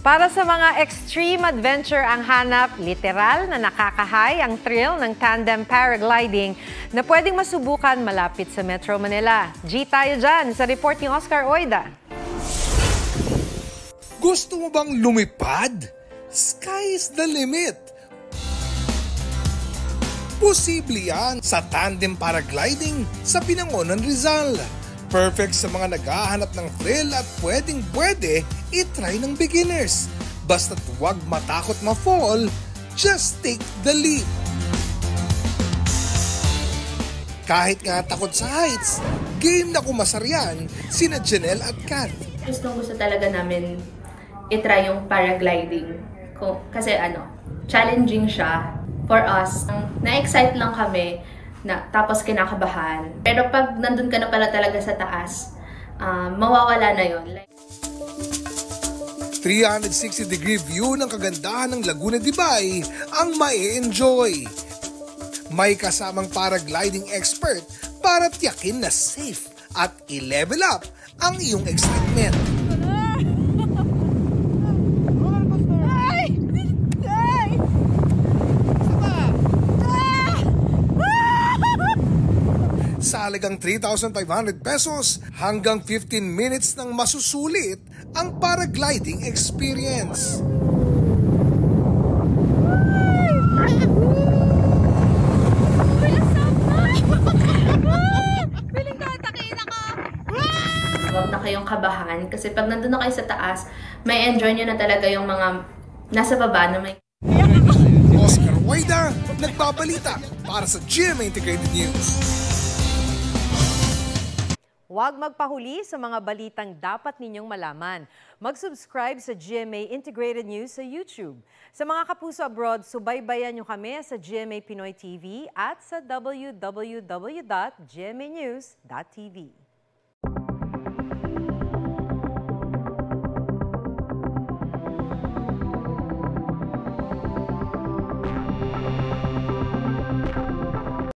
Para sa mga extreme adventure ang hanap, literal na nakakahay ang thrill ng tandem paragliding na pwedeng masubukan malapit sa Metro Manila. G tayo dyan sa report ni Oscar Oida. Gusto mo bang lumipad? Sky is the limit. Posible yan sa tandem paragliding sa Binangonan, Rizal. Perfect sa mga naghahanap ng thrill at pwedeng-pwede itry ng beginners. Basta't huwag matakot ma-fall, just take the leap. Kahit nga takot sa heights, game na kumasaryan sina Janelle at Kat. Gusto talaga namin itry yung paragliding. Kasi challenging siya for us. Na-excite lang kami. Tapos kinakabahan. Pero pag nandun ka na pala talaga sa taas, mawawala na yun. 360-degree view ng kagandahan ng Laguna de Bay ang mai-enjoy. May kasamang paragliding expert para tiyakin na safe at i-level up ang iyong excitement. Sa halagang 3,500 pesos hanggang 15 minutes nang masusulit ang paragliding experience. Huwag na kayong kabahan kasi pag nandun na kayo sa taas, may enjoy nyo na talaga yung mga nasa baba na may... Oscar Oida, nagbabalita para sa GMA Integrated News. Huwag magpahuli sa mga balitang dapat ninyong malaman. Mag-subscribe sa GMA Integrated News sa YouTube. Sa mga kapuso abroad, subaybayan nyo kami sa GMA Pinoy TV at sa www.gmanews.tv.